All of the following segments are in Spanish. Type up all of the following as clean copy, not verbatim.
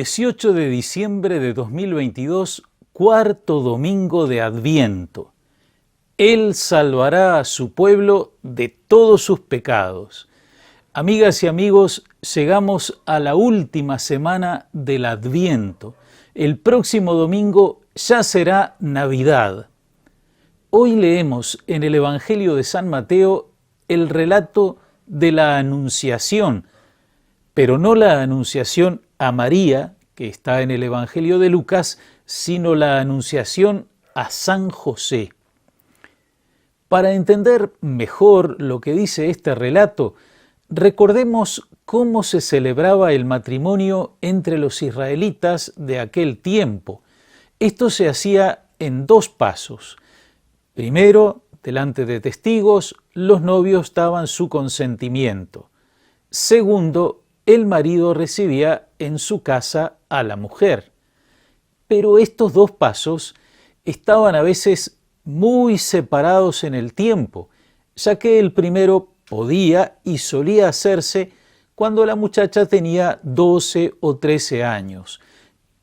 18 de diciembre de 2022, cuarto domingo de Adviento. Él salvará a su pueblo de todos sus pecados. Amigas y amigos, llegamos a la última semana del Adviento. El próximo domingo ya será Navidad. Hoy leemos en el Evangelio de San Mateo el relato de la Anunciación, pero no la Anunciación a María, que está en el Evangelio de Lucas, sino la Anunciación a San José. Para entender mejor lo que dice este relato, recordemos cómo se celebraba el matrimonio entre los israelitas de aquel tiempo. Esto se hacía en dos pasos. Primero, delante de testigos, los novios daban su consentimiento. Segundo, el marido recibía en su casa a la mujer. Pero estos dos pasos estaban a veces muy separados en el tiempo, ya que el primero podía y solía hacerse cuando la muchacha tenía 12 o 13 años,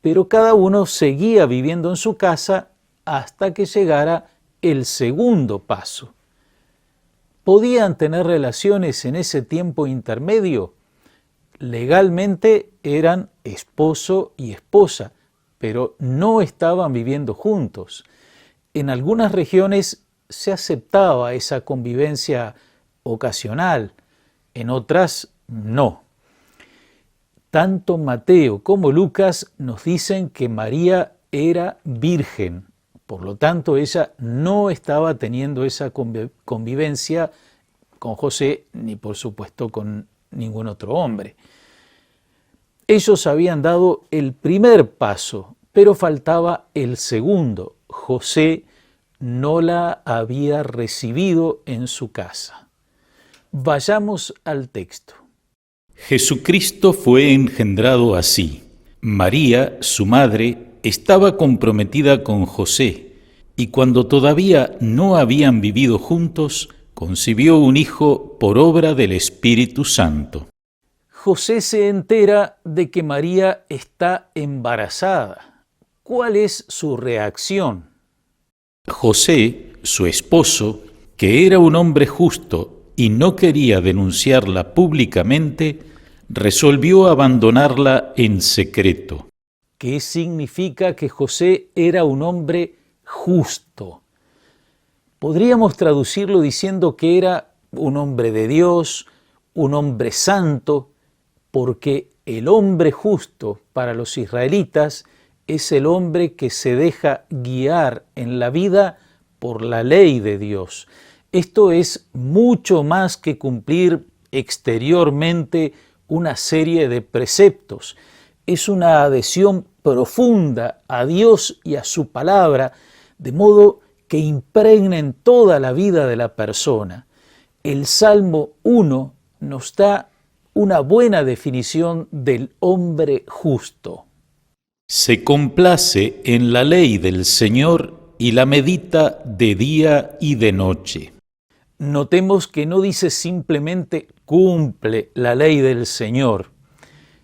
pero cada uno seguía viviendo en su casa hasta que llegara el segundo paso. ¿Podían tener relaciones en ese tiempo intermedio? Legalmente eran esposo y esposa, pero no estaban viviendo juntos. En algunas regiones se aceptaba esa convivencia ocasional, en otras no. Tanto Mateo como Lucas nos dicen que María era virgen, por lo tanto ella no estaba teniendo esa convivencia con José, ni por supuesto con ningún otro hombre. Ellos habían dado el primer paso, pero faltaba el segundo. José no la había recibido en su casa. Vayamos al texto. Jesucristo fue engendrado así. María, su madre, estaba comprometida con José, y cuando todavía no habían vivido juntos, concibió un hijo por obra del Espíritu Santo. José se entera de que María está embarazada. ¿Cuál es su reacción? José, su esposo, que era un hombre justo y no quería denunciarla públicamente, resolvió abandonarla en secreto. ¿Qué significa que José era un hombre justo? Podríamos traducirlo diciendo que era un hombre de Dios, un hombre santo, porque el hombre justo para los israelitas es el hombre que se deja guiar en la vida por la ley de Dios. Esto es mucho más que cumplir exteriormente una serie de preceptos. Es una adhesión profunda a Dios y a su palabra, de modo que impregnen toda la vida de la persona. El Salmo 1 nos da una buena definición del hombre justo. Se complace en la ley del Señor y la medita de día y de noche. Notemos que no dice simplemente cumple la ley del Señor.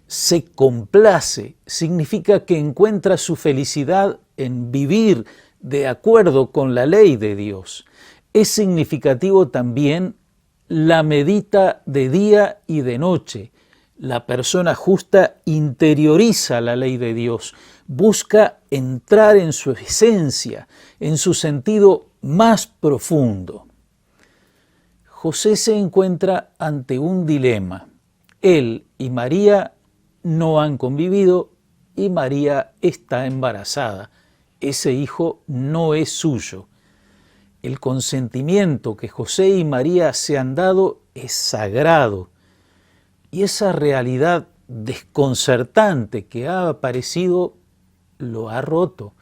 Se complace, significa que encuentra su felicidad en vivir de acuerdo con la ley de Dios. Es significativo también la medita de día y de noche. La persona justa interioriza la ley de Dios, busca entrar en su esencia, en su sentido más profundo. José se encuentra ante un dilema. Él y María no han convivido y María está embarazada. Ese hijo no es suyo. El consentimiento que José y María se han dado es sagrado, y esa realidad desconcertante que ha aparecido lo ha roto.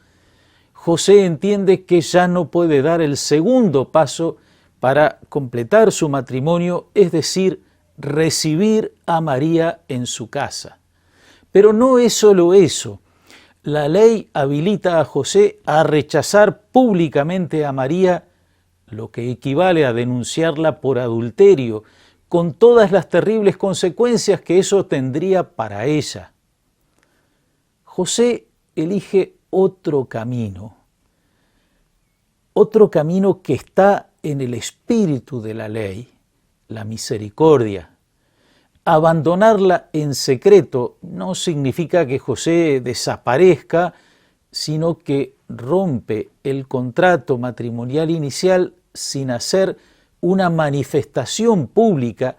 José entiende que ya no puede dar el segundo paso para completar su matrimonio, es decir, recibir a María en su casa. Pero no es solo eso. La ley habilita a José a rechazar públicamente a María, lo que equivale a denunciarla por adulterio, con todas las terribles consecuencias que eso tendría para ella. José elige otro camino que está en el espíritu de la ley, la misericordia. Abandonarla en secreto no significa que José desaparezca, sino que rompe el contrato matrimonial inicial sin hacer una manifestación pública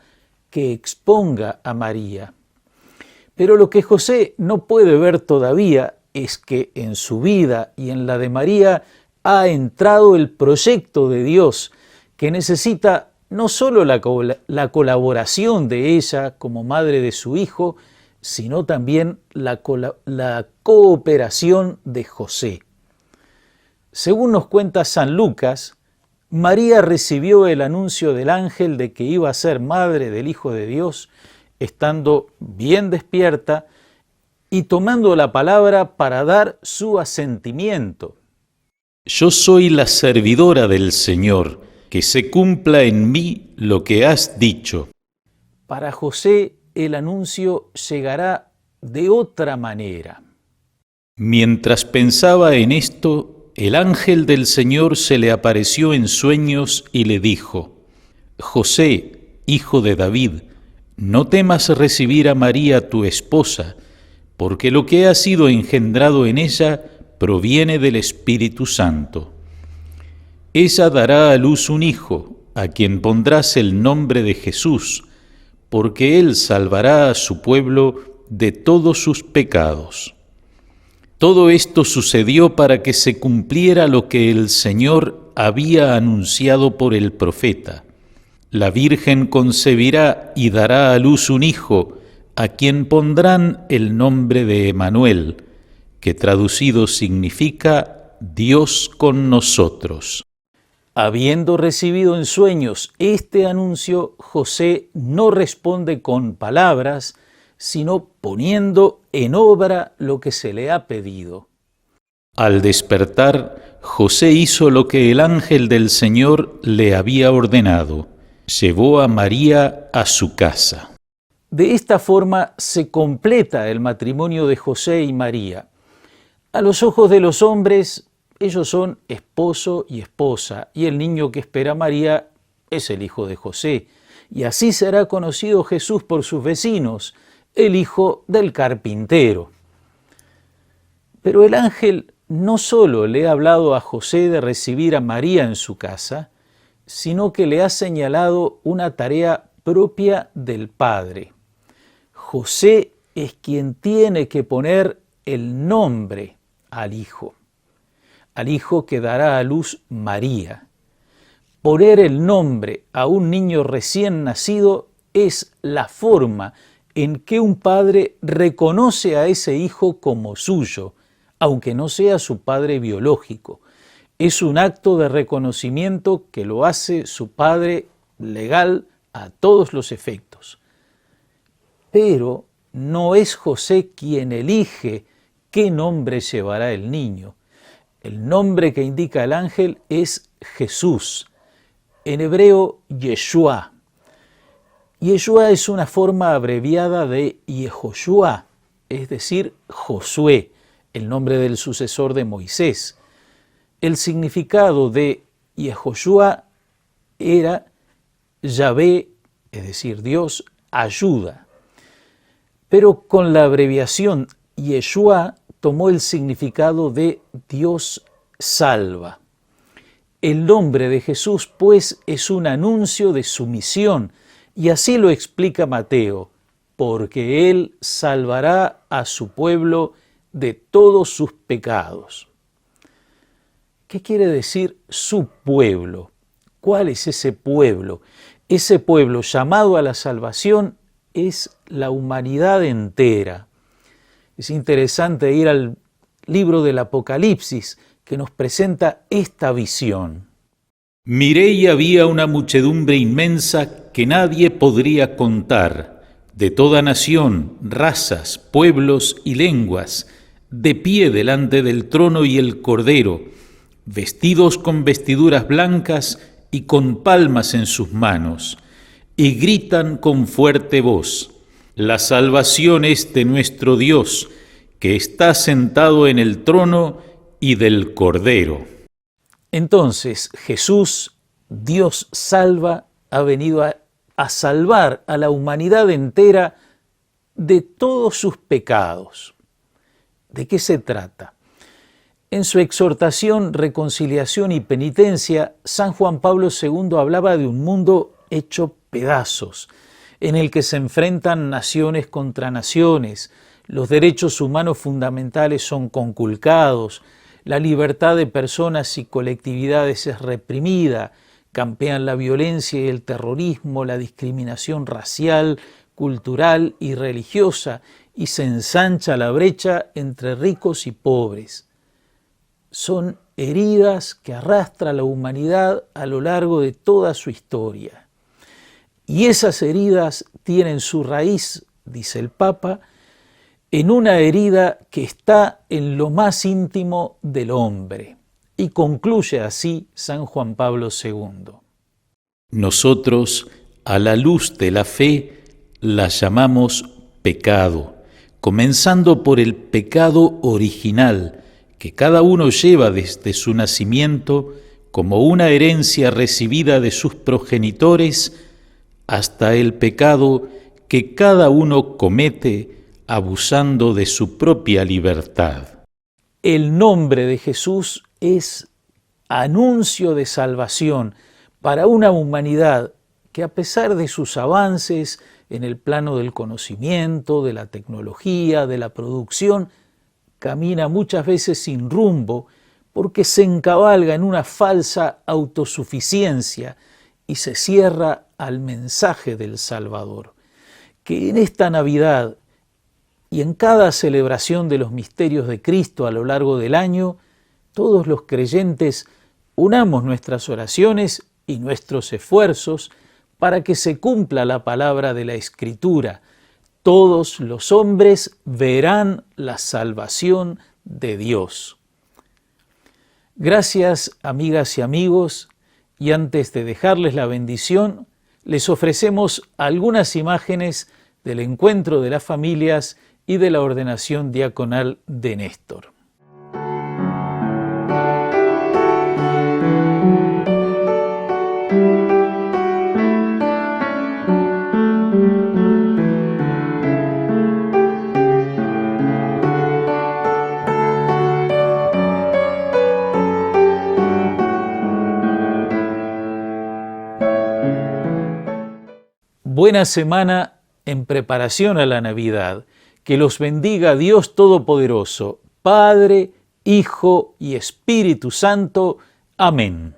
que exponga a María. Pero lo que José no puede ver todavía es que en su vida y en la de María ha entrado el proyecto de Dios, que necesita no solo la colaboración de ella como madre de su hijo, sino también la cooperación de José. Según nos cuenta San Lucas, María recibió el anuncio del ángel de que iba a ser madre del Hijo de Dios, estando bien despierta y tomando la palabra para dar su asentimiento. Yo soy la servidora del Señor, que se cumpla en mí lo que has dicho. Para José, el anuncio llegará de otra manera. Mientras pensaba en esto, el ángel del Señor se le apareció en sueños y le dijo: José, hijo de David, no temas recibir a María tu esposa, porque lo que ha sido engendrado en ella proviene del Espíritu Santo. Ella dará a luz un hijo, a quien pondrás el nombre de Jesús, porque él salvará a su pueblo de todos sus pecados. Todo esto sucedió para que se cumpliera lo que el Señor había anunciado por el profeta. La Virgen concebirá y dará a luz un hijo, a quien pondrán el nombre de Emmanuel, que traducido significa Dios con nosotros. Habiendo recibido en sueños este anuncio, José no responde con palabras, sino poniendo en obra lo que se le ha pedido. Al despertar, José hizo lo que el ángel del Señor le había ordenado. Llevó a María a su casa. De esta forma se completa el matrimonio de José y María. A los ojos de los hombres, ellos son esposo y esposa, y el niño que espera María es el hijo de José. Y así será conocido Jesús por sus vecinos, el hijo del carpintero. Pero el ángel no solo le ha hablado a José de recibir a María en su casa, sino que le ha señalado una tarea propia del Padre. José es quien tiene que poner el nombre al Hijo que dará a luz María. Poner el nombre a un niño recién nacido es la forma en que un padre reconoce a ese hijo como suyo, aunque no sea su padre biológico. Es un acto de reconocimiento que lo hace su padre legal a todos los efectos. Pero no es José quien elige qué nombre llevará el niño. El nombre que indica el ángel es Jesús, en hebreo Yeshua. Yeshua es una forma abreviada de Yehoshua, es decir, Josué, el nombre del sucesor de Moisés. El significado de Yehoshua era Yahvé, es decir, Dios ayuda. Pero con la abreviación Yeshua tomó el significado de Dios salva. El nombre de Jesús, pues, es un anuncio de su misión, y así lo explica Mateo, porque Él salvará a su pueblo de todos sus pecados. ¿Qué quiere decir su pueblo? ¿Cuál es ese pueblo? Ese pueblo llamado a la salvación es la humanidad entera. Es interesante ir al libro del Apocalipsis, que nos presenta esta visión. Miré y había una muchedumbre inmensa que nadie podría contar, de toda nación, razas, pueblos y lenguas, de pie delante del trono y el Cordero, vestidos con vestiduras blancas y con palmas en sus manos, y gritan con fuerte voz: La salvación es de nuestro Dios, que está sentado en el trono y del Cordero. Entonces Jesús, Dios salva, ha venido a salvar a la humanidad entera de todos sus pecados. ¿De qué se trata? En su exhortación, reconciliación y penitencia, San Juan Pablo II hablaba de un mundo hecho pedazos, en el que se enfrentan naciones contra naciones, los derechos humanos fundamentales son conculcados, la libertad de personas y colectividades es reprimida, campean la violencia y el terrorismo, la discriminación racial, cultural y religiosa, y se ensancha la brecha entre ricos y pobres. Son heridas que arrastra la humanidad a lo largo de toda su historia. Y esas heridas tienen su raíz, dice el Papa, en una herida que está en lo más íntimo del hombre. Y concluye así San Juan Pablo II. Nosotros, a la luz de la fe, la llamamos pecado, comenzando por el pecado original, que cada uno lleva desde su nacimiento como una herencia recibida de sus progenitores, hasta el pecado que cada uno comete abusando de su propia libertad. El nombre de Jesús es anuncio de salvación para una humanidad que, a pesar de sus avances en el plano del conocimiento, de la tecnología, de la producción, camina muchas veces sin rumbo porque se encabalga en una falsa autosuficiencia y se cierra al mensaje del Salvador. Que en esta Navidad y en cada celebración de los misterios de Cristo a lo largo del año, todos los creyentes unamos nuestras oraciones y nuestros esfuerzos para que se cumpla la palabra de la Escritura. Todos los hombres verán la salvación de Dios. Gracias, amigas y amigos, y antes de dejarles la bendición, les ofrecemos algunas imágenes del encuentro de las familias y de la ordenación diaconal de Néstor. Buena semana en preparación a la Navidad. Que los bendiga Dios Todopoderoso, Padre, Hijo y Espíritu Santo. Amén.